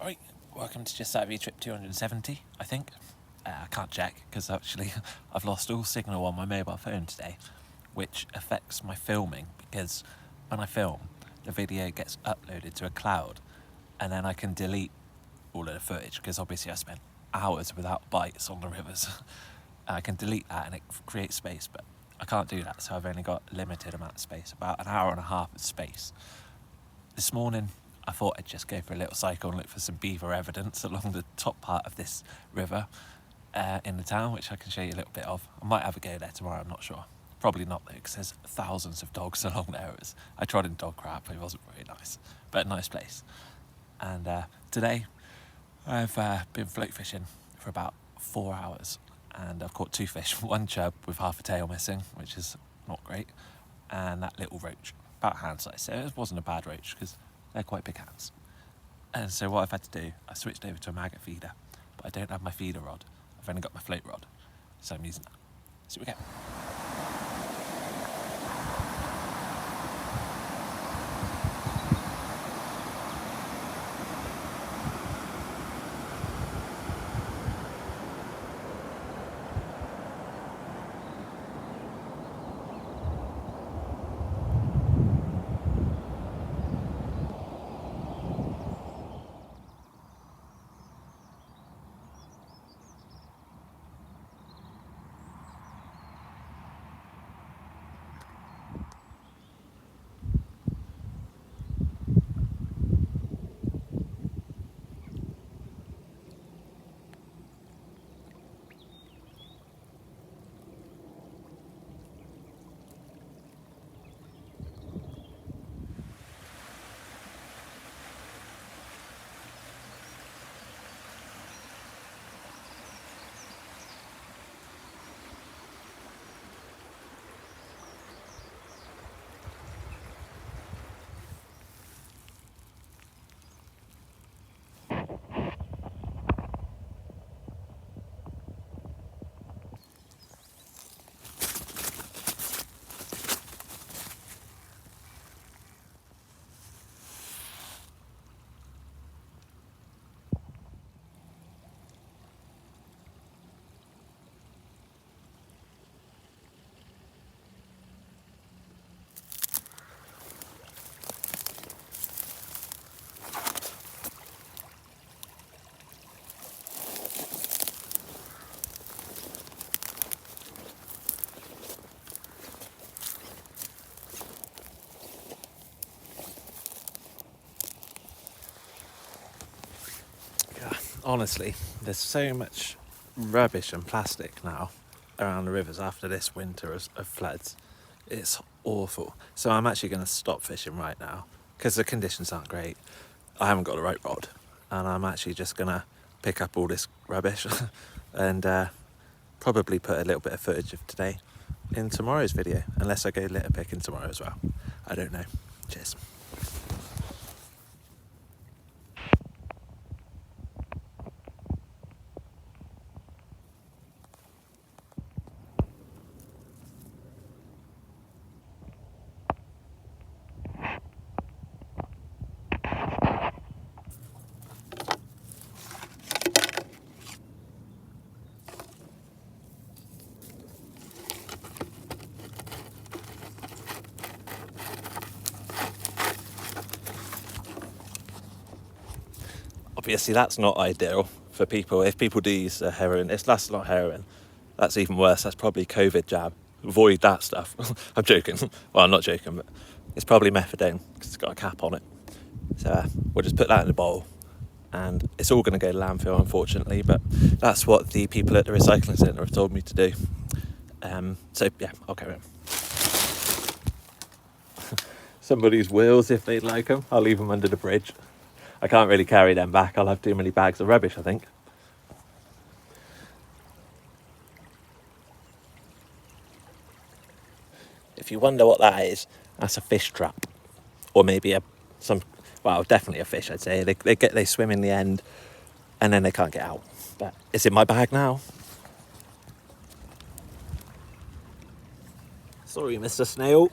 Right, welcome to Just Out of Trip 270, I think. I can't check because actually I've lost all signal on my mobile phone today, which affects my filming because when I film, the video gets uploaded to a cloud and then I can delete all of the footage because obviously I spent hours without bites on the rivers. I can delete that and it creates space, but I can't do that, so I've only got a limited amount of space, about an hour and a half of space. This morning, I thought I'd just go for a little cycle and look for some beaver evidence along the top part of this river in the town, which I can show you a little bit of. I might have a go there tomorrow, I'm not sure. Probably not though, because there's thousands of dogs along there. I tried in dog crap, but it wasn't very nice, but a nice place. And today, I've been float fishing for about 4 hours, and I've caught 2 fish, 1 chub with half a tail missing, which is not great, and that little roach, about hand size. So it wasn't a bad roach because they're quite big hands. And so what I've had to do, I switched over to a maggot feeder, but I don't have my feeder rod. I've only got my float rod, so I'm using that. So we go. Honestly, there's so much rubbish and plastic now around the rivers after this winter of floods. It's awful. So I'm actually going to stop fishing right now because the conditions aren't great. I haven't got a rope rod, and I'm actually just going to pick up all this rubbish and probably put a little bit of footage of today in tomorrow's video, unless I go litter picking tomorrow as well. I don't know. Cheers. Obviously that's not ideal for people. If people do use heroin, that's not heroin. That's even worse. That's probably COVID jab. Avoid that stuff. I'm joking. Well, I'm not joking, but it's probably methadone because it's got a cap on it. So we'll just put that in a bowl, and it's all going to go to landfill, unfortunately, but that's what the people at the recycling centre have told me to do. So yeah, I'll carry on. Somebody's wheels, if they'd like them, I'll leave them under the bridge. I can't really carry them back. I'll have too many bags of rubbish, I think. If you wonder what that is, that's a fish trap, or maybe definitely a fish. I'd say they swim in the end, and then they can't get out. But it's in my bag now. Sorry, Mr. Snail.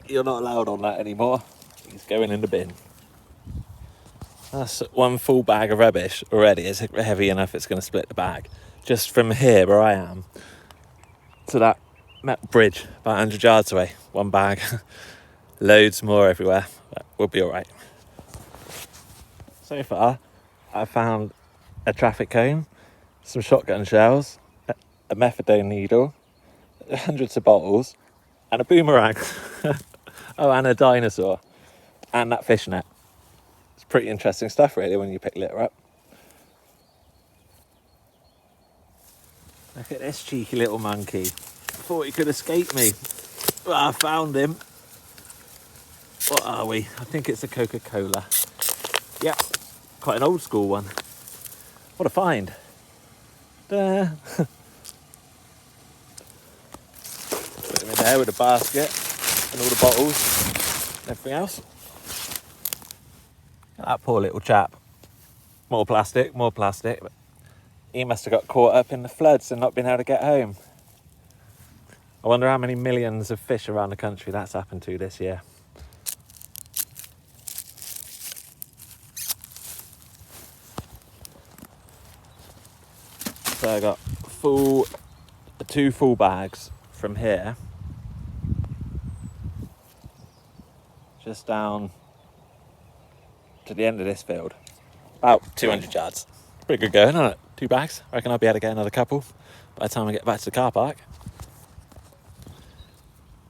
You're not allowed on that anymore. He's going in the bin. That's one full bag of rubbish already. It's heavy enough it's going to split the bag. Just from here where I am to that metal bridge about 100 yards away, one bag. Loads more everywhere, but we'll be alright. So far, I found a traffic cone, some shotgun shells, a methadone needle, hundreds of bottles, and a boomerang. Oh, and a dinosaur, and that fish net. It's pretty interesting stuff, really, when you pick litter up. Look at this cheeky little monkey. I thought he could escape me, but I found him. What are we? I think it's a Coca-Cola. Yep, quite an old school one. What a find. There. Put him in there with a basket and all the bottles and everything else. That poor little chap. More plastic. But he must have got caught up in the floods and not been able to get home. I wonder how many millions of fish around the country that's happened to this year. So I got two full bags from here, just down to the end of this field, about 200 yards. Pretty good going, isn't it? 2 bags. I reckon I'll be able to get another couple by the time I get back to the car park.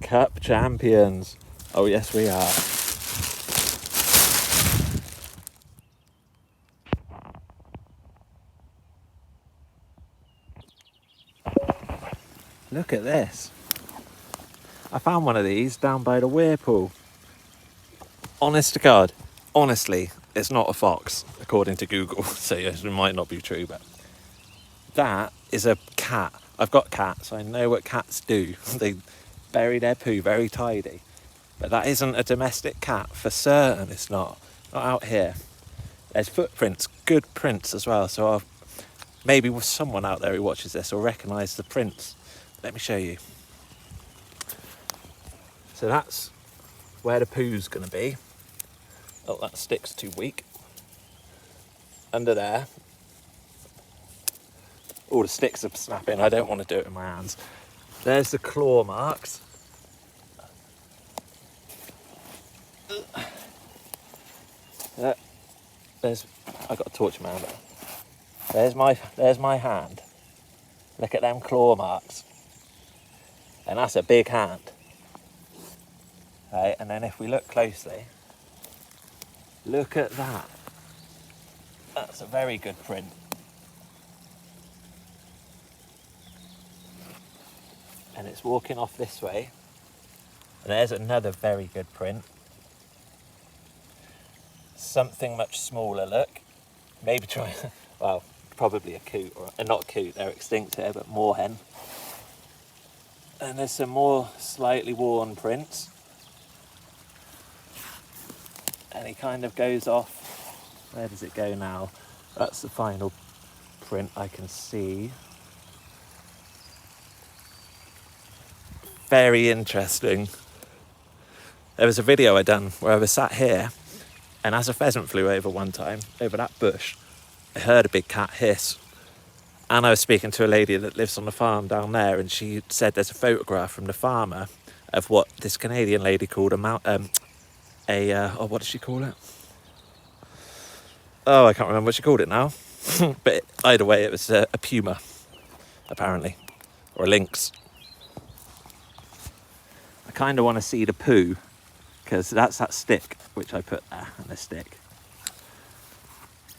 Cup champions. Oh yes, we are. Look at this. I found one of these down by the weir pool. Honest to God, honestly, it's not a fox, according to Google, so yes, it might not be true, but that is a cat. I've got cats, so I know what cats do. They bury their poo very tidy. But that isn't a domestic cat, for certain it's not. Not out here. There's footprints, good prints as well, so maybe with someone out there who watches this will recognise the prints. Let me show you. So that's where the poo's going to be. Oh, that stick's too weak. Under there. All the sticks are snapping. I don't want to do it with my hands. There's the claw marks. I've got a torch in my hand. There's my hand. Look at them claw marks. And that's a big hand. Right, and then if we look closely, look at that. That's a very good print. And it's walking off this way. And there's another very good print. Something much smaller, look. Maybe try, well, probably a coot, or not coot, they're extinct here, but moorhen. And there's some more slightly worn prints. And he kind of goes off. Where does it go now? That's the final print I can see. Very interesting. There was a video I done where I was sat here, and as a pheasant flew over one time, over that bush, I heard a big cat hiss. And I was speaking to a lady that lives on the farm down there, and she said there's a photograph from the farmer of what this Canadian lady called what did she call it? Oh, I can't remember what she called it now. But either way, it was a puma, apparently, or a lynx. I kind of want to see the poo, because that's that stick which I put there, and the stick.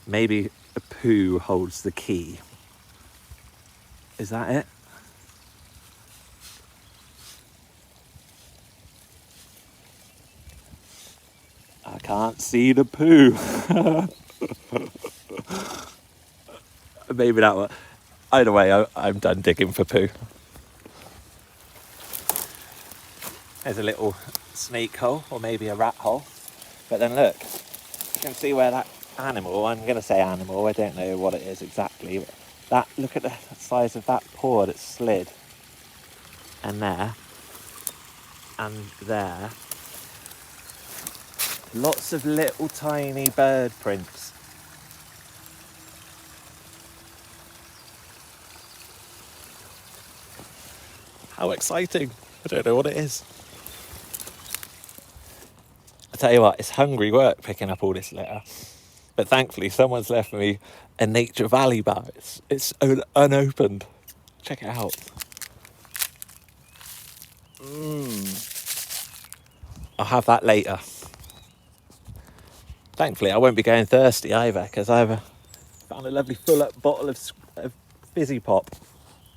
Maybe a poo holds the key. Is that it? I can't see the poo. Maybe that one. Either way, I'm done digging for poo. There's a little snake hole, or maybe a rat hole. But then look, you can see where that animal, I'm going to say animal, I don't know what it is exactly, but look at the size of that paw that slid. And there. And there. Lots of little tiny bird prints. How exciting. I don't know what it is. I tell you what, it's hungry work picking up all this litter. But thankfully, someone's left me a Nature Valley bar. It's unopened. Check it out. I'll have that later. Thankfully, I won't be going thirsty either, because I've found a lovely full-up bottle of fizzy pop.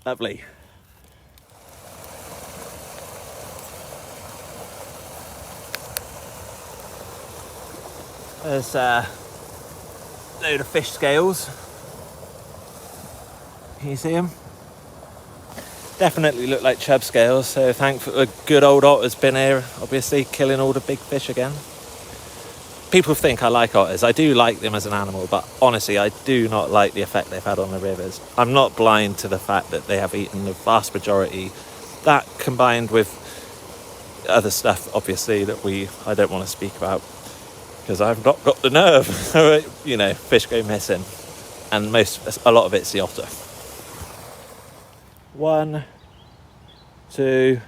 Lovely. There's a load of fish scales. Can you see them? Definitely look like chub scales, so thankfully a good old otter's been here, obviously killing all the big fish again. People think I like otters. I do like them as an animal, but honestly I do not like the effect they've had on the rivers. I'm not blind to the fact that they have eaten the vast majority. That combined with other stuff obviously that I don't want to speak about, because I've not got the nerve. You know, fish go missing, and a lot of it's the otter. 1, 2,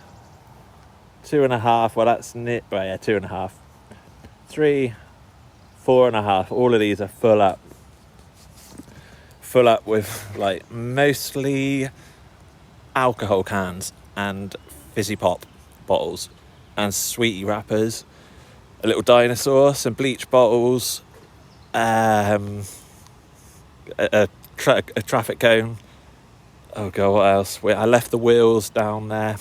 2.5. Well, that's right, yeah, 2.5. 3, 4.5. All of these are full up with like mostly alcohol cans and fizzy pop bottles and sweetie wrappers, a little dinosaur, some bleach bottles, a traffic cone. Oh god, what else? I left the wheels down there.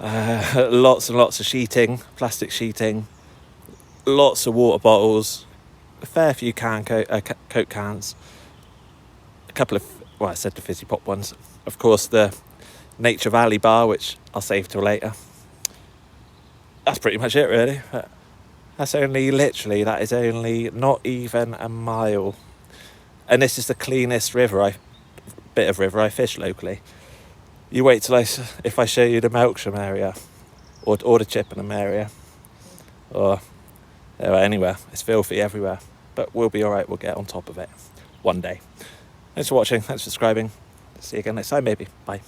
Lots and lots of sheeting, plastic sheeting, lots of water bottles, a fair few Coke cans, a couple of, well, I said the fizzy pop ones, of course the Nature Valley bar, which I'll save till later. That's pretty much it really. That is only not even a mile, and this is the cleanest bit of river I fish locally. You wait till if I show you the Melksham area or the Chippenham area or anywhere. It's filthy everywhere, but we'll be alright. We'll get on top of it one day. Thanks for watching. Thanks for subscribing. See you again next time, maybe. Bye.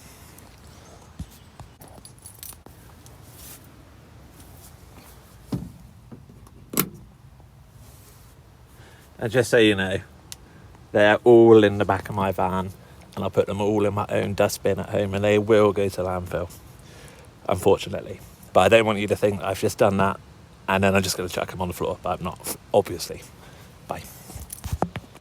And just so you know, they're all in the back of my van, and I'll put them all in my own dustbin at home, and they will go to landfill, unfortunately. But I don't want you to think I've just done that and then I'm just going to chuck them on the floor, but I'm not, obviously. Bye.